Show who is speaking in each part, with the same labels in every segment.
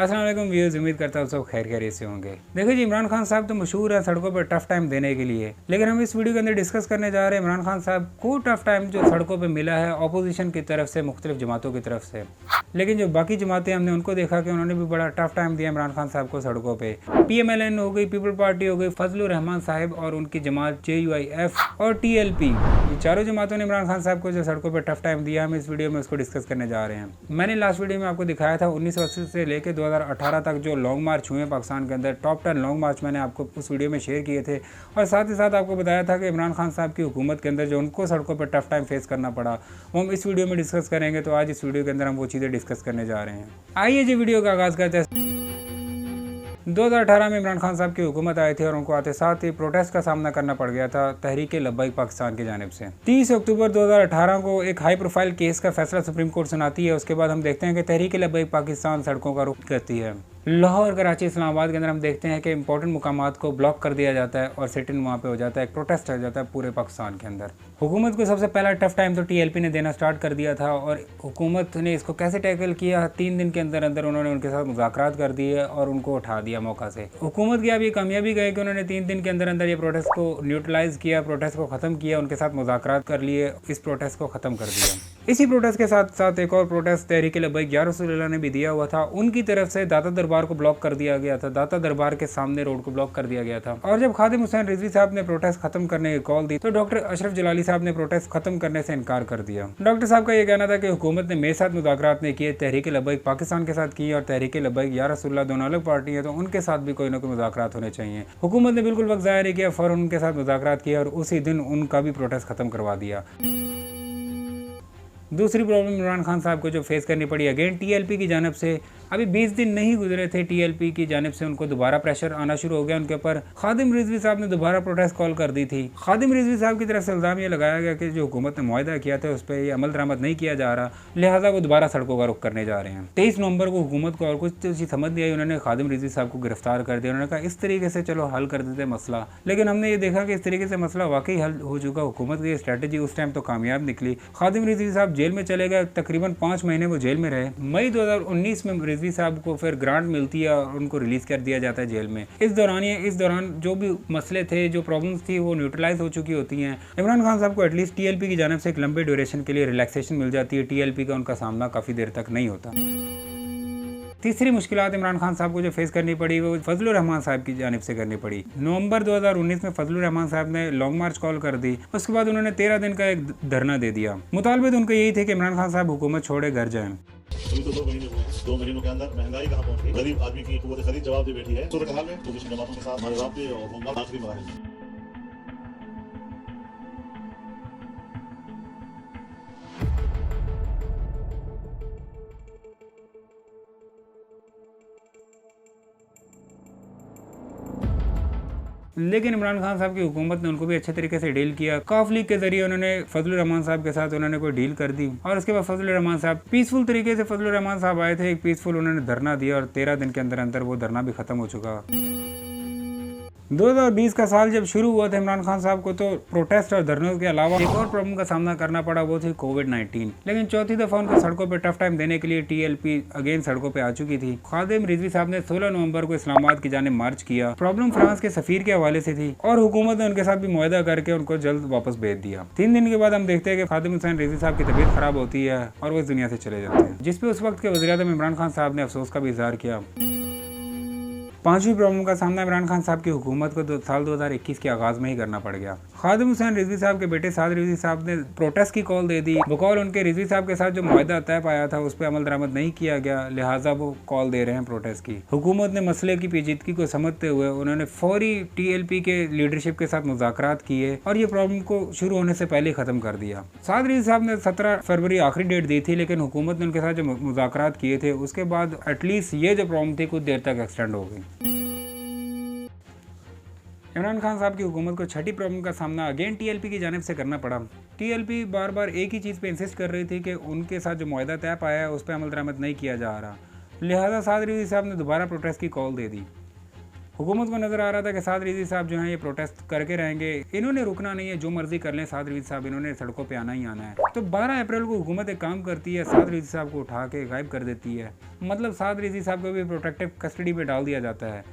Speaker 1: अस्सलाम वालेकुम व्यूअर्स, उम्मीद करता हूँ सब खैर खैरियत से होंगे। देखिए जी, इमरान खान साहब तो मशहूर है सड़कों पर टफ टाइम देने के लिए, लेकिन हम इस वीडियो के अंदर डिस्कस करने जा रहे हैं इमरान खान साहब को टफ टाइम जो सड़कों पर मिला है अपोजिशन की तरफ से, मुख्तलिफ जमातों की तरफ से। लेकिन जो बाकी जमातें हमने उनको देखा कि उन्होंने भी बड़ा टफ टाइम दिया इमरान खान साहब को सड़कों पे। PMLN हो गई, पीपल पार्टी हो गई, फजलुर रहमान साहब और उनकी जमात JUIF और TLP, ये चारों जमातों ने इमरान खान साहब को जो सड़कों पे टफ टाइम दिया, हम इस वीडियो में उसको डिस्कस करने जा रहे हैं। मैंने लास्ट वीडियो में आपको दिखाया था 1980 से लेकर 2018 तक जो लॉन्ग मार्च हुए पाकिस्तान के अंदर, टॉप 10 लॉन्ग मार्च मैंने आपको उस वीडियो में शेयर किए थे, और साथ ही साथ आपको बताया था कि इमरान खान साहब की हुकूमत के अंदर जो उनको सड़कों पर टफ टाइम फेस करना पड़ा वो हम इस वीडियो में डिस्कस करेंगे। तो आज इस वीडियो के अंदर हम वो चीज़ें डिस्कस करने जा रहे हैं। आइए जी वीडियो का आगाज़ करते हैं। 2018 में इमरान खान साहब की हुकूमत आई थी और उनको आते साथ ही प्रोटेस्ट का सामना करना पड़ गया था तहरीक लब्बैक पाकिस्तान की जानिब से। 30 अक्टूबर 2018 को एक हाई प्रोफाइल केस का फैसला सुप्रीम कोर्ट सुनाती है। उसके बाद हम देखते हैं कि तहरीक लब्बैक पाकिस्तान सड़कों का रुख करती है। लाहौर, कराची, इस्लामाबाद के अंदर हम देखते हैं कि इंपॉर्टेंट मुकामात को ब्लॉक कर दिया जाता है और सिटिंग वहाँ पे हो जाता है, एक प्रोटेस्ट हो जाता है पूरे पाकिस्तान के अंदर। हुकूमत को सबसे पहला टफ टाइम तो TLP ने देना स्टार्ट कर दिया था, और हुकूमत ने इसको कैसे टैकल किया, 3 दिन के अंदर अंदर उन्होंने उनके साथ मुज़ाकरात कर दिए और उनको उठा दिया मौका से। हुकूमत की अब ये कामयाबी गई कि उन्होंने 3 दिन के अंदर अंदर ये प्रोटेस्ट को न्यूट्रलाइज किया, प्रोटेस्ट को ख़त्म किया, उनके साथ मुज़ाकरात कर लिए, इस प्रोटेस्ट को ख़त्म कर दिया। इसी प्रोटेस्ट के साथ साथ एक और प्रोटेस्ट तहरीक लब्बैक या रसूल अल्लाह ने भी दिया हुआ था। उनकी तरफ से दाता दरबार को ब्लॉक कर दिया गया था, दाता दरबार के सामने रोड को ब्लॉक कर दिया गया था। और जब खादिम हुसैन रिजवी साहब ने प्रोटेस्ट खत्म करने की कॉल दी तो डॉक्टर अशरफ जलाली साहब ने प्रोटेस्ट खत्म करने से इनकार कर दिया। डॉक्टर साहब का यह कहना था कि हुकूमत ने मेरे साथ मुज़ाकरात नहीं किए, तहरीक लब्बैक पाकिस्तान के साथ किए और तहरीक लब्बैक या रसूलुल्लाह दोनों अलग पार्टी है, तो उनके साथ भी कोई ना कोई मुज़ाकरात होने चाहिए। हुकूमत ने बिल्कुल वक्त ज़ाया नहीं किया, फ़ौरन उनके साथ मुज़ाकरात किया और उसी दिन उनका भी प्रोटेस्ट खत्म करवा दिया। दूसरी प्रॉब्लम इमरान खान साहब को जो फेस करनी पड़ी अगेन TLP की जानिब से। अभी 20 दिन नहीं गुजरे थे, TLP की जानिब से उनको दोबारा प्रेशर आना शुरू हो गया उनके ऊपर। खादिम रिजवी साहब ने दोबारा प्रोटेस्ट कॉल कर दी थी। खादिम रिजवी साहब की तरफ से इल्ज़ाम ये लगाया गया कि जो हुकूमत ने मुआहदा किया था उस पर ये अमल दरामद नहीं किया जा रहा, लिहाजा वो दोबारा सड़कों का रुख करने जा रहे हैं। 23 नवंबर को हुकूमत को और कुछ समझ नहीं आई, उन्होंने खादिम रिजवी साहब को गिरफ्तार कर दिया। उन्होंने कहा इस तरीके से चलो हल कर देते मसला, लेकिन हमने ये देखा कि इस तरीके से मसला वाकई हल हो चुका। हुकूमत की स्ट्रैटेजी उस टाइम तो कामयाब निकली। खादिम रिजवी साहब जेल में चले गए, तकरीबन 5 महीने वो जेल में रहे। मई 2019 में रिजवी साहब को फिर ग्रांट मिलती है और उनको रिलीज कर दिया जाता है जेल में। इस दौरान जो भी मसले थे, जो प्रॉब्लम्स थी, वो न्यूट्रलाइज हो चुकी होती हैं। इमरान खान साहब को एटलीस्ट TLP की जानिब से एक लंबे ड्यूरेशन के लिए रिलैक्सेशन मिल जाती है। TLP का उनका सामना काफ़ी देर तक नहीं होता। तीसरी मुश्किलात इमरान खान साहब को जो फेस करनी पड़ी वो फजलुर रहमान साहब की जानिब से करनी पड़ी। नवंबर 2019 में फजलुर रहमान साहब ने लॉन्ग मार्च कॉल कर दी। उसके बाद उन्होंने 13 दिन का एक धरना दे दिया। मुतालबे तो उनका यही थे कि इमरान खान साहब हुकूमत छोड़े घर जाएं।
Speaker 2: अभी तो 2 महीने हुए हैं। 2 महीनों के अंदर महंगाई कहाँ पहुंच गई, गरीब आदमी की कुव्वत खरीद जवाब दे बैठी है। सूरत हाल में तो जमातों के साथ हमारे राब्ते और आखिरी मराहल।
Speaker 1: लेकिन इमरान खान साहब की हुकूमत ने उनको भी अच्छे तरीके से डील किया। कॉफ लीग के जरिए उन्होंने फजलुर रहमान साहब के साथ उन्होंने कोई डील कर दी और उसके बाद फजलुर रहमान साहब पीसफुल तरीके से फजलुर रहमान साहब आए थे, एक पीसफुल उन्होंने धरना दिया और 13 दिन के अंदर अंदर वो धरना भी खत्म हो चुका। 2020 का साल जब शुरू हुआ था इमरान खान साहब को तो प्रोटेस्ट और धरनों के अलावा एक और प्रॉब्लम का सामना करना पड़ा, वो थी कोविड-19। लेकिन चौथी दफ़ा उनको सड़कों पे टफ टाइम देने के लिए TLP अगेन सड़कों पे आ चुकी थी। खादिम रिजवी साहब ने 16 नवंबर को इस्लामाबाद की जानिब मार्च किया। प्रॉब्लम फ्रांस के सफ़ीर के हवाले से थी और हुकूमत ने उनके साथ भी मुआहदा करके उनको जल्द वापस भेज दिया। 3 दिन के बाद हम देखते हैं कि खादिम हुसैन रिजवी साहब की तबीयत खराब होती है और वो इस दुनिया से चले जाते हैं, जिस पे उस वक्त के वज़ीर-ए-आज़म इमरान खान साहब ने अफसोस का भी इजहार किया। पांचवी प्रॉब्लम का सामना इमरान खान साहब की हुकूमत को साल 2021 के आगाज में ही करना पड़ गया। खादिम हुसैन रिजवी साहब के बेटे साद रिजवी साहब ने प्रोटेस्ट की कॉल दे दी। बकौल उनके रिजवी साहब के साथ जो मुआहदा तय पाया था उस पर अमल दरामद नहीं किया गया, लिहाजा वो कॉल दे रहे हैं प्रोटेस्ट की। हुकूमत ने मसले की पेचीदगी को समझते हुए उन्होंने फौरी TLP के लीडरशिप के साथ मुज़ाकरात किए और ये प्रॉब्लम को शुरू होने से पहले ख़त्म कर दिया। साद रिजवी साहब ने 17 फरवरी आखिरी डेट दी थी, लेकिन हुकूमत ने उनके साथ जो मुज़ाकरात किए थे उसके बाद एटलीस्ट ये जो प्रॉब्लम थी कुछ देर तक एक्सटेंड हो गई। इमरान खान साहब की हुकूमत को छठी प्रॉब्लम का सामना अगेन TLP की जानिब से करना पड़ा। TLP बार बार एक ही चीज़ पे इंसिस्ट कर रही थी कि उनके साथ जो मुआहदा तय पाया है उस पर अमल दरामद नहीं किया जा रहा, लिहाजा साद रिजवी साहब ने दोबारा प्रोटेस्ट की कॉल दे दी। हुकूमत को नजर आ रहा था कि साद रिजवी साहब जो हैं ये प्रोटेस्ट करके रहेंगे, इन्होंने रुकना नहीं है, जो मर्जी कर लें साद रिजवी साहब, इन्होंने सड़कों पे आना ही आना है। तो 12 अप्रैल को हुकूमत एक काम करती है, साद रिजवी साहब को उठा के गायब कर देती है, मतलब साद रिजवी साहब को भी प्रोटेक्टिव कस्टडी में डाल दिया जाता है।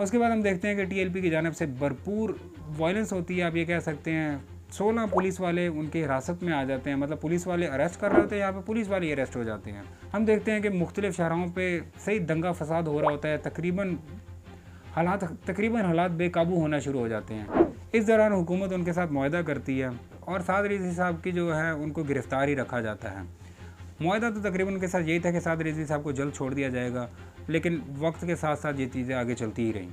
Speaker 1: उसके बाद हम देखते हैं कि टीएलपी की जानिब से भरपूर वायलेंस होती है, आप ये कह सकते हैं। 16 पुलिस वाले उनके हिरासत में आ जाते हैं, मतलब पुलिस वाले अरेस्ट कर रहे होते हैं, यहाँ पे पुलिस वाले अरेस्ट हो जाते हैं। हम देखते हैं कि मुख्तलिफ शहरों पे सही दंगा फसाद हो रहा होता है, तकरीबन हालात बेकाबू होना शुरू हो जाते हैं। इस दौरान हुकूमत उनके साथ मुआहदा करती है और साद रिजवी साहब की जो है उनको गिरफ्तार ही रखा जाता है। मुआहदा तो तकरीबन उनके साथ यही था कि साद रिजवी साहब को जल्द छोड़ दिया जाएगा, लेकिन वक्त के साथ साथ ये चीज़ें आगे चलती ही रहीं।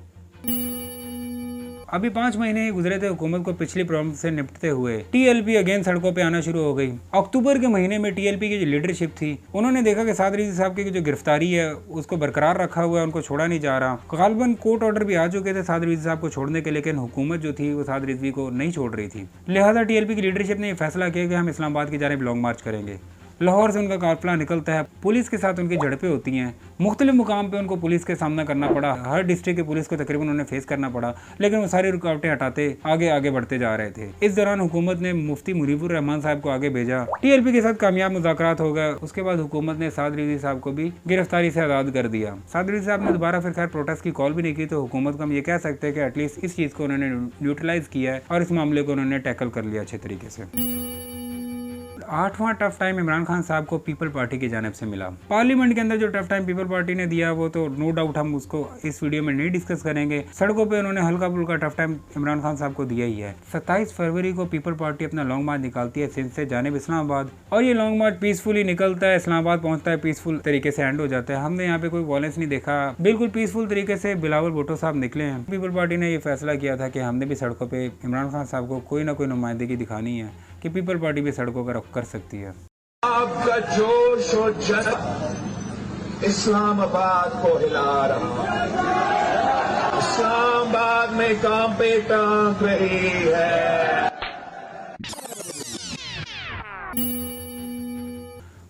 Speaker 1: अभी 5 महीने ही गुजरे थे हुकूमत को पिछली प्रॉब्लम से निपटते हुए, टीएलपी अगेन सड़कों पे आना शुरू हो गई। अक्टूबर के महीने में टीएलपी की जो लीडरशिप थी, उन्होंने देखा कि साद रिजवी साहब की जो गिरफ्तारी है उसको बरकरार रखा हुआ है, उनको छोड़ा नहीं जा रहा। गालबन कोर्ट ऑर्डर भी आ चुके थे साद रिजवी साहब को छोड़ने के, लेकिन हुकूमत जो थी वो साद रिजवी को नहीं छोड़ रही थी। लिहाजा टीएलपी की लीडरशिप ने यह फैसला किया कि हम इस्लामाबाद की जानिब लॉन्ग मार्च करेंगे। लाहौर से उनका काफिला निकलता है, पुलिस के साथ उनकी झड़पें होती हैं, मुख्तलिफ मुकाम पे उनको पुलिस के सामना करना पड़ा, हर डिस्ट्रिक्ट की पुलिस को तकरीबन उन्हें फेस करना पड़ा, लेकिन वो सारी रुकावटें हटाते आगे आगे बढ़ते जा रहे थे। इस दौरान हुकूमत ने मुफ्ती मुनीबुर रहमान साहब को आगे भेजा, टीएलपी के साथ कामयाब मुज़ाकरात हो गए। उसके बाद हुकूमत ने साद रिजवी साहब को भी गिरफ्तारी से आज़ाद कर दिया। साद रिजवी साहब ने दोबारा फिर खैर प्रोटेस्ट की कॉल भी नहीं की, तो हुकूमत को हम ये कह सकते हैं कि एटलीस्ट इस चीज़ को उन्होंने न्यूट्रलाइज किया है और इस मामले को उन्होंने टैकल कर लिया अच्छे तरीके से। 8वां टफ टाइम इमरान खान साहब को पीपल पार्टी की जानिब से मिला। पार्लियामेंट के अंदर जो टफ टाइम पीपल पार्टी ने दिया वो तो नो डाउट हम उसको इस वीडियो में नहीं डिस्कस करेंगे। सड़कों पे उन्होंने हल्का फुल्का टफ टाइम इमरान खान साहब को दिया ही है। 27 फरवरी को पीपल पार्टी अपना लॉन्ग मार्च निकालती है सिंध से जानिब इस्लामाबाद, और ये लॉन्ग मार्च पीसफुली निकलता है, इस्लामाबाद पहुंचता है, पीसफुल तरीके से एंड हो जाता है। हमने यहाँ पे कोई वायलेंस नहीं देखा, बिल्कुल पीसफुल तरीके से बिलावल भुट्टो साहब निकले हैं। पीपल पार्टी ने ये फैसला किया था कि हमने भी सड़कों पे इमरान खान साहब को कोई ना कोई नुमाइंदगी दिखानी है कि पीपल पार्टी भी सड़कों का रुख कर सकती है।
Speaker 3: आपका जोश और जज्ब इस्लामाबाद को हिला रहा है, इस्लामाबाद में काम पे टांग रही है।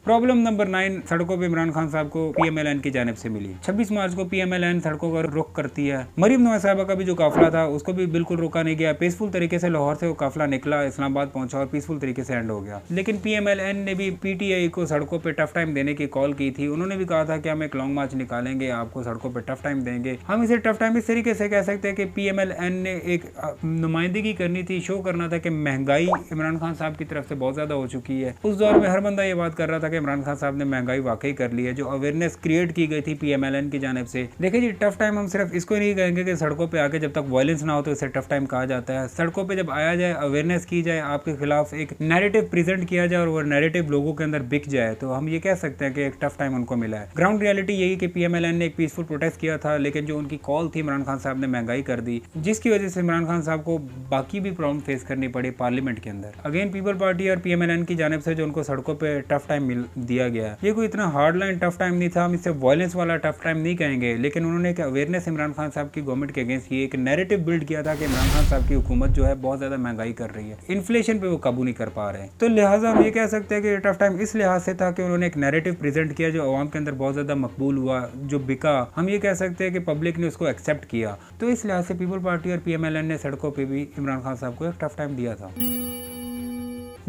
Speaker 1: प्रॉब्लम नंबर 9 सड़कों पे इमरान खान साहब को पीएमएलएन की जानिब से मिली। 26 मार्च को पीएमएलएन सड़कों का रुख करती है। मरीम नवाज साहबा का भी जो काफिला था उसको भी बिल्कुल रोका नहीं गया, पीसफुल तरीके से लाहौर से वो काफिला निकला, इस्लामाबाद पहुंचा और पीसफुल तरीके से एंड हो गया। लेकिन पीएमएलएन ने भी पीटीआई को सड़कों पर टफ टाइम देने की कॉल की थी। उन्होंने भी कहा था कि हम एक लॉन्ग मार्च निकालेंगे, आपको सड़कों पर टफ टाइम देंगे। हम इसे टफ टाइम इस तरीके से कह सकते हैं कि पीएमएलएन ने एक नुमाइंदगी करनी थी, शो करना था कि महंगाई इमरान खान साहब की तरफ से बहुत ज्यादा हो चुकी है। उस दौर में हर बंदा ये बात कर रहा था कि इमरान खान साहब ने महंगाई वाकई कर ली है। जो अवेयरनेस क्रिएट की गई थी पीएमएलएन की जानिब से, देखिए जी टफ टाइम हम सिर्फ इसको नहीं कहेंगे कि सड़कों पे आके जब तक वायलेंस ना हो तो इसे टफ टाइम कहा जाता है। सड़कों पे जब आया जाए, अवेयरनेस की जाए, आपके खिलाफ एक नैरेटिव प्रेजेंट किया जाए और वो नैरेटिव लोगों के अंदर बिक जाए, तो हम ये कह सकते हैं कि एक टफ टाइम उनको मिला है। ग्राउंड रियलिटी यही कि पीएमएलएन ने एक पीसफुल प्रोटेस्ट किया था, लेकिन जो उनकी कॉल थी इमरान खान साहब ने महंगाई कर दी, जिसकी वजह से इमरान खान साहब को बाकी भी प्रॉब्लम फेस करनी पड़ी पार्लियामेंट के अंदर। अगेन पीपल पार्टी और पीएमएलएन की जानिब से जो उनको सड़कों पे टफ टाइम दिया गया, ये कोई इतना हार्ड लाइन टफ टाइम नहीं था, हम इसे वायलेंस वाला टफ टाइम नहीं कहेंगे, लेकिन उन्होंने एक अवेयरनेस इमरान खान साहब की गवर्नमेंट के अगेंस्ट ये एक नैरेटिव बिल्ड किया था कि इमरान खान साहब की हुकूमत जो है बहुत ज्यादा महंगाई कर रही है, इन्फ्लेशन पे वो काबू नहीं कर पा रहे हैं। तो लिहाजा हम ये कह सकते हैं कि टफ टाइम इस लिहाज से था कि उन्होंने एक नैरेटिव प्रेजेंट किया जो आवाम के अंदर बहुत ज्यादा मकबूल हुआ, जो बिका। हम ये कह सकते हैं कि पब्लिक ने उसको एक्सेप्ट किया। तो इस लिहाज से पीपल पार्टी और पीएमएलएन ने सड़कों पर भी इमरान खान साहब को एक टफ टाइम दिया था।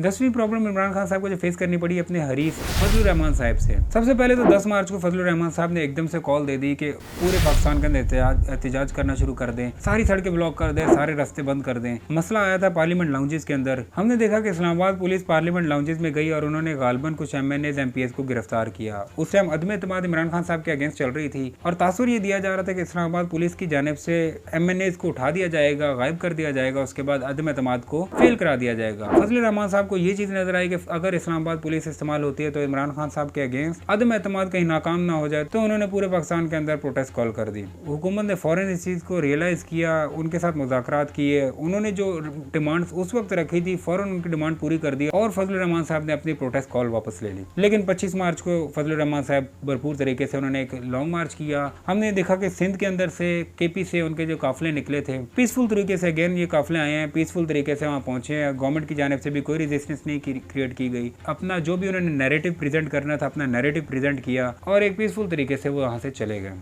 Speaker 1: 10वीं प्रॉब्लम इमरान खान साहब को जो फेस करनी पड़ी अपने हरीफ फजलुर रहमान साहब से। सबसे पहले तो 10 मार्च को फजलुर रहमान साहब ने एकदम से कॉल दे दी कि पूरे पाकिस्तान के अंदर एहतजाज करना शुरू कर दें, सारी सड़कें ब्लॉक कर दें, सारे रास्ते बंद कर दें। मसला आया था पार्लियामेंट लाउंजेस के अंदर। हमने देखा कि इस्लामाबाद पुलिस पार्लियामेंट लाउंजेस में गई और उन्होंने गालबन कुछ एमएनएज एमपीएस को गिरफ्तार किया। उस टाइम अदम एतमाद इमरान खान साहब के अगेंस्ट चल रही थी और तासुर ये दिया जा रहा था कि इस्लामाबाद पुलिस की जानिब से एमएनएज को उठा दिया जाएगा, गायब कर दिया जाएगा, उसके बाद अदम एतमाद को फेल करा दिया जाएगा। फजलुर रहमान साहब को ये चीज नजर आई कि अगर इस्लामाबाद पुलिस इस्तेमाल होती है तो इमरान खान साहब के अगेंस्ट अदम एतमाद कहीं नाकाम ना हो जाए, तो उन्होंने पूरे पाकिस्तान के अंदर प्रोटेस्ट कॉल कर दी। हुकूमत ने फौरन इस चीज़ को रियलाइज़ किया, उनके साथ मुज़ाकरात किए, उन्होंने जो डिमांड्स उस वक्त रखी थी फौरन उनकी डिमांड पूरी कर दी और फजलुर रहमान साहब ने अपनी प्रोटेस्ट कॉल वापस ले ली। लेकिन 25 मार्च को फजलुर रहमान साहब भरपूर तरीके से उन्होंने एक लॉन्ग मार्च किया। हमने देखा कि सिंध के अंदर से केपी से उनके जो काफिले निकले थे पीसफुल तरीके से, अगेन ये काफिले आए हैं, पीसफुल तरीके से वहाँ पहुंचे हैं। गवर्नमेंट की जानिब से भी कोई रेजिस्टेंस नहीं क्रिएट की गई। अपना जो भी उन्होंने नैरेटिव प्रेजेंट करना था अपना नैरेटिव प्रेजेंट किया और एक पीसफुल तरीके से वो वहाँ से चले गए।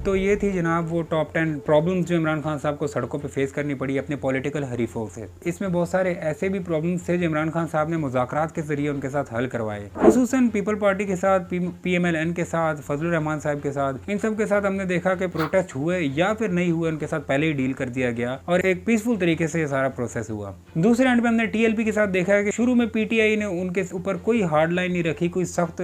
Speaker 1: तो ये थी जनाब वो टॉप 10 प्रॉब्लम्स जो इमरान खान साहब को सड़कों पे फेस करनी पड़ी अपने पॉलिटिकल हरीफों से। इसमें बहुत सारे ऐसे भी प्रॉब्लम्स थे जो इमरान खान साहब ने मुज़ाकरात के जरिए उनके साथ हल करवाए, खुसूसन पीपल पार्टी के साथ, PMLN के साथ, फजलुर रहमान साहब के साथ। इन सब के साथ हमने देखा कि प्रोटेस्ट हुए या फिर नहीं हुए, उनके साथ पहले ही डील कर दिया गया और एक पीसफुल तरीके से ये सारा प्रोसेस हुआ। दूसरे एंड पे हमने TLP के साथ देखा है कि शुरू में PTI ने उनके ऊपर कोई हार्ड लाइन नहीं रखी, कोई सख्त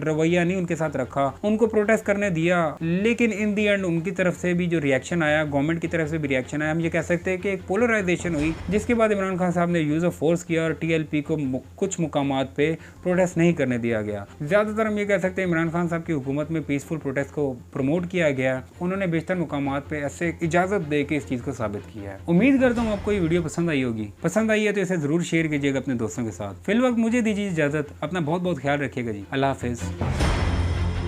Speaker 1: रवैया नहीं उनके साथ रखा, उनको प्रोटेस्ट करने दिया, लेकिन इन दी एंड उनकी तरफ से भी जो रिएक्शन आया, गवर्नमेंट की तरफ से भी रिएक्शन आया, हम ये कह सकते हैं कि एक पोलराइजेशन हुई, जिसके बाद इमरान खान साहब ने यूज ऑफ फोर्स किया और TLP को कुछ मुकामात पे प्रोटेस्ट नहीं करने दिया गया। ज्यादातर हम ये कह सकते हैं इमरान खान साहब की हुकूमत में पीसफुल प्रोटेस्ट को प्रमोट किया गया, उन्होंने बेशतर मुकामात पे ऐसे इजाजत दे के इस चीज को साबित किया है। उम्मीद करता हूँ आपको ये वीडियो पसंद आई होगी। पसंद आई है तो इसे जरूर शेयर कीजिएगा अपने दोस्तों के साथ। फिलहाल मुझे दीजिए इजाजत, अपना बहुत बहुत ख्याल रखिएगा जी। अल्लाह हाफिज।